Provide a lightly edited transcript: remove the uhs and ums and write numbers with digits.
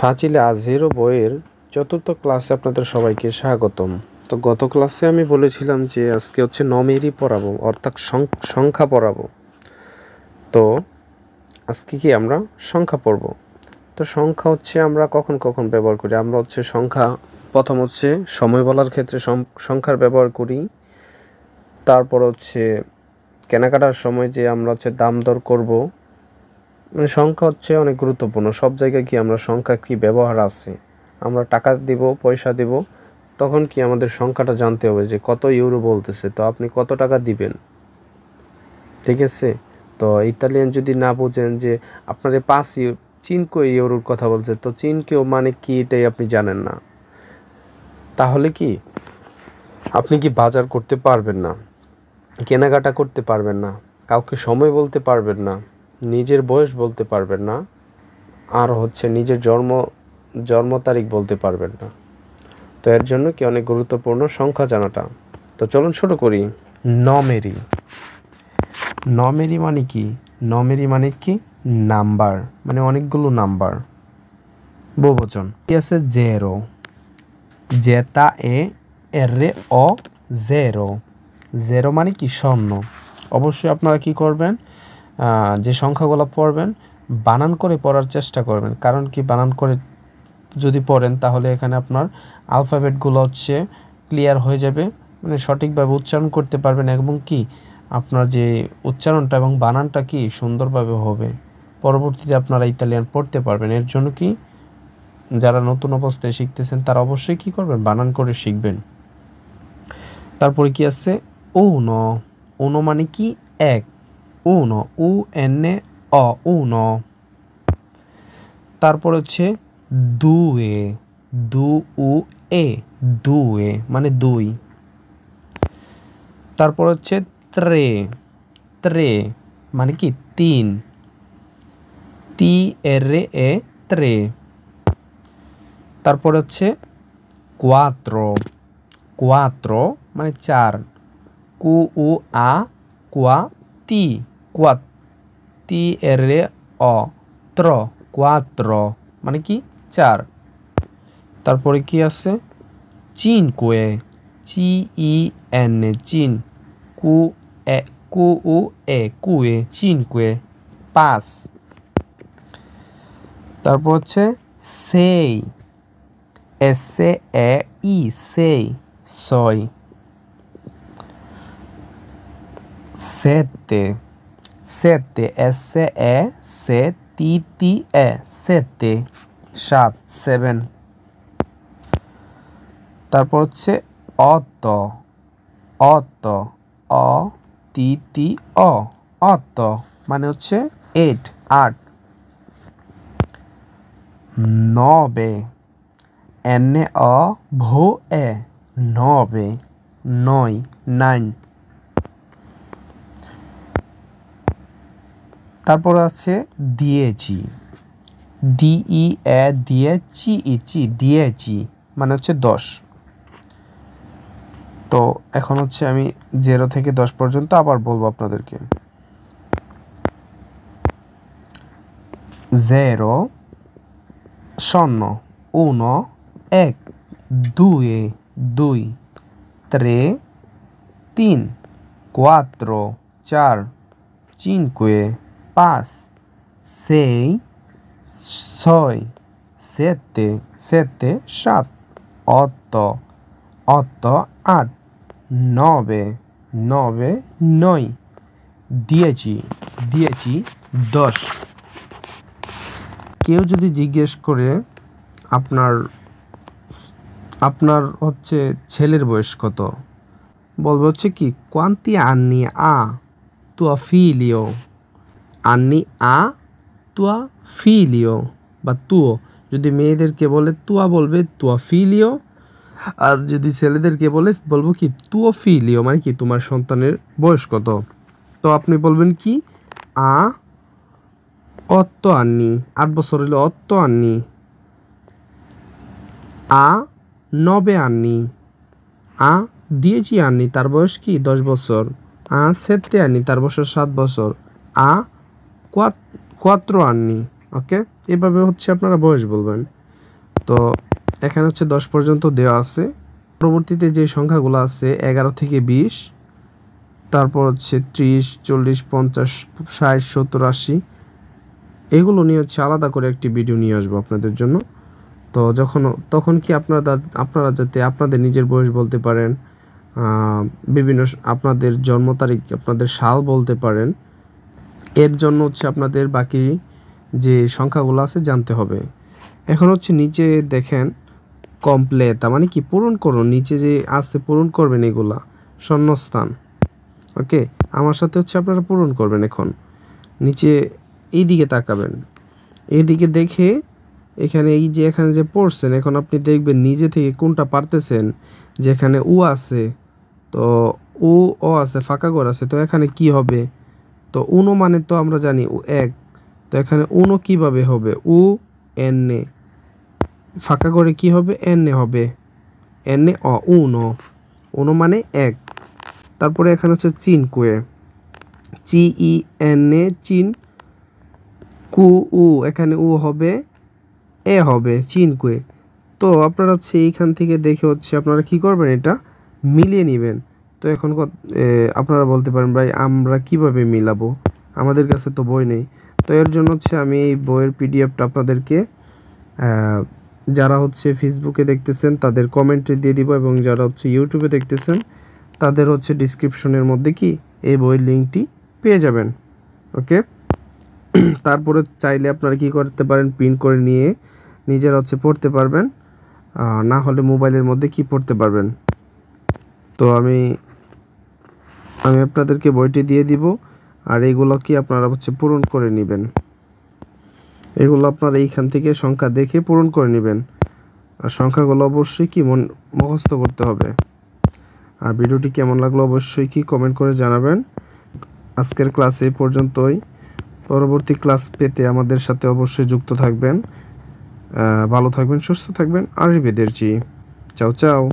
ফাজিলে আজিরো বইয়ের চতুর্থ ক্লাসে আপনাদের সবাইকে স্বাগতম। তো গত ক্লাসে আমি বলেছিলাম যে আজকে হচ্ছে নমেরই পড়াবো, অর্থাৎ সংখ্যা পড়াবো। তো আজকে কি আমরা সংখ্যা পড়ব। তো সংখ্যা হচ্ছে আমরা কখন কখন ব্যবহার করি। আমরা হচ্ছে সংখ্যা প্রথম হচ্ছে সময় বলার ক্ষেত্রে সংখ্যার ব্যবহার করি। তারপর হচ্ছে কেনাকাটার সময় যে আমরা হচ্ছে দাম দর করবো, মানে সংখ্যা হচ্ছে অনেক গুরুত্বপূর্ণ। সব জায়গায় কি আমরা সংখ্যা কি ব্যবহার আছে, আমরা টাকা দিব, পয়সা দিব, তখন কি আমাদের সংখ্যাটা জানতে হবে যে কত ইউরো বলতেছে, তো আপনি কত টাকা দিবেন, ঠিক আছে। তো ইতালিয়ান যদি না বোঝেন যে আপনার 5 ইউরোর কথা বলছে, তো চিনকেও মানে কি এটাই আপনি জানেন না, তাহলে কি আপনি কি বাজার করতে পারবেন না, কেনাকাটা করতে পারবেন না, কাউকে সময় বলতে পারবেন না, নিজের বয়স বলতে পারবেন না, আর হচ্ছে নিজের জন্ম তারিখ বলতে পারবেন না। তো এর জন্য কি অনেক গুরুত্বপূর্ণ সংখ্যা জানাটা। তো চলুন শুরু করি। নমেরি। নমেরি মানে কি? নমেরি মানে কি? নাম্বার, মানে অনেকগুলো নাম্বার, বহুবচন। কি আছে? জেরো, জেতা এ এর ও জেরো। জেরো মানে কি? শূন্য। অবশ্যই আপনারা কি করবেন, যে সংখ্যাগুলো পড়বেন বানান করে পড়ার চেষ্টা করবেন। কারণ কি, বানান করে যদি পড়েন তাহলে এখানে আপনার আলফাবেটগুলো হচ্ছে ক্লিয়ার হয়ে যাবে, মানে সঠিকভাবে উচ্চারণ করতে পারবেন, এবং কি আপনার যে উচ্চারণটা এবং বানানটা কি সুন্দরভাবে হবে। পরবর্তীতে আপনারা ইতালিয়ান পড়তে পারবেন। এর জন্য কি যারা নতুন অবস্থায় শিখতেছেন তারা অবশ্যই কি করবেন, বানান করে শিখবেন। তারপরে কি আছে? উনো। উনো মানে কি? এক। উনো, উ এন অ, উনো। তারপর হচ্ছে দুয়ে, দু উ এ, দুয়ে মানে দুই। তারপর হচ্ছে ত্রে, ত্রে মানে কি? তিন। তি এর এ, ত্রে। তারপর হচ্ছে কোয়াত্রো, কোয়াত্রো মানে চার। কু উ আ, কোয়া তি, কোয়াত, তি এর অ, ত্র, কোয়াত্রো মানে কি? চার। তারপরে কি আছে? চিনকুয়ে, চি ই এন, চিন, কু এ, কু উ এ, কুয়ে, চিনকুয়ে, পাঁচ। তারপর হচ্ছে সেই, এস এ ই, সেই, ছয়। সেতে, সেতে, এস এ সে তি তি এ, সেতে, সাত, সেভেন। তারপর হচ্ছে অত, অত, অ তি তি অ, অত মানে হচ্ছে এইট, আট। নবে, এন অ ভো এ, নবে, নয়, নাইন। তারপর আছে দিয়েছি, ডি ই এ দিয়ে চি ই, চি, দিয়েছি মানে হচ্ছে 10। তো এখন হচ্ছে আমি 0 থেকে 10 পর্যন্ত আবার বলবো আপনাদেরকে। 0, শূন্য, উনো, এক, দুয়ে, দুই, ত্রে, তিন, কোয়াত্রো, চার, চিনকুয়ে, পাঁচ, সেই, ছয়, সেতে, সেতে, সাত, অত, অত, আট, নবে, নবে, নয়, দিয়েছি, দিয়েছি, 10। কেউ যদি জিজ্ঞেস করে আপনার আপনার হচ্ছে ছেলের বয়স কত, বলবো হচ্ছে কি, কোয়ান্তি আন্নি আ তুয়া ফিলিও, আন্নি আ তুয়া ফিলিও, বা তুও। যদি মেয়েদেরকে বলে তুয়া বলবে তুয়া ফিলিও, আর যদি ছেলেদেরকে বলে বলবো কি, তুও ফিলিও, মানে কি তোমার সন্তানের বয়স কত। তো আপনি বলবেন কি, আ অত্ত আন্নি, 8 বছর হলে অত্ত আন্নি, আ নবে আন্নি, আ দিয়েছি আন্নি, তার বয়স কি 10 বছর, আ সেতে আন্নি, তার বয়স 7 বছর, আ কোয়াত্রো আন্নি। ওকে, এভাবে হচ্ছে আপনারা বয়স বলবেন। তো এখানে হচ্ছে 10 পর্যন্ত দেওয়া আছে। পরবর্তীতে যে সংখ্যাগুলো আছে 11 থেকে 20, তারপর হচ্ছে 30, 40, 50, 60, 70, 80, এগুলো নিয়ে হচ্ছে আলাদা করে একটি ভিডিও নিয়ে আসবো আপনাদের জন্য। তো তখন কি আপনারা যাতে আপনাদের নিজের বয়স বলতে পারেন, বিভিন্ন আপনাদের জন্ম তারিখ, আপনাদের সাল বলতে পারেন, এর জন্য হচ্ছে আপনাদের বাকি যে সংখ্যাগুলো আছে জানতে হবে। এখন হচ্ছে নিচে দেখেন কমপ্লেট, তার মানে কি পূরণ করুন, নিচে যে আছে পূরণ করবেন এগুলা শূন্যস্থান। ওকে, আমার সাথে হচ্ছে আপনারা পূরণ করবেন। এখন নিচে এই দিকে তাকাবেন, এইদিকে দেখে এখানে এখানে যে পড়ছেন, এখন আপনি দেখবেন নিজে থেকে কোনটা পারতেছেন। যেখানে উ আছে, তো উ ও আছে, ফাঁকা ঘর আছে, তো এখানে কি হবে? তো উনো মানে তো আমরা জানি উ এক, তো এখানে উনো কিভাবে হবে? উ এন এ, ফাঁকা ঘরে কি হবে? এন এ হবে, এন এ অ, উনো, উনো মানে এক। তারপরে এখানে হচ্ছে চিন কুয়ে, চি ই এন এ, চিন কু উ, এখানে উ হবে, এ হবে, চিন কুয়ে। তো আপনারা হচ্ছে এইখান থেকে দেখে হচ্ছে আপনারা কি করবেন, এটা মিলিয়ে নেবেন। তো এখন আপনারা বলতে পারেন ভাই আমরা কিভাবে মিলাবো, আমাদের কাছে তো বই নেই। তো এর জন্য হচ্ছে আমি এই বইয়ের পিডিএফটা আপনাদেরকে যারা হচ্ছে ফেসবুকে দেখতেছেন তাদের কমেন্টে দিয়ে দিব, এবং যারা হচ্ছে ইউটিউবে দেখতেছেন তাদের হচ্ছে ডিসক্রিপশনের মধ্যে কি এই বইয়ের লিঙ্কটি পেয়ে যাবেন। ওকে, তারপরে চাইলে আপনারা কি করতে পারেন, প্রিন্ট করে নিয়ে নিজেরা হচ্ছে পড়তে পারবেন, না হলে মোবাইলের মধ্যে কি পড়তে পারবেন। তো আমি আপনাদেরকে বইটি দিয়ে দিব, আর এগুলো কি আপনারা হচ্ছে পূরণ করে নেবেন। এগুলো আপনারা এইখান থেকে সংখ্যা দেখে পূরণ করে নেবেন, আর সংখ্যাগুলো অবশ্যই কি মুখস্থ করতে হবে। আর ভিডিওটি কেমন লাগলো অবশ্যই কি কমেন্ট করে জানাবেন। আজকের ক্লাস এই পর্যন্তই। পরবর্তী ক্লাস পেতে আমাদের সাথে অবশ্যই যুক্ত থাকবেন। ভালো থাকবেন, সুস্থ থাকবেন। আরিভেদেরজি, চাও চাও।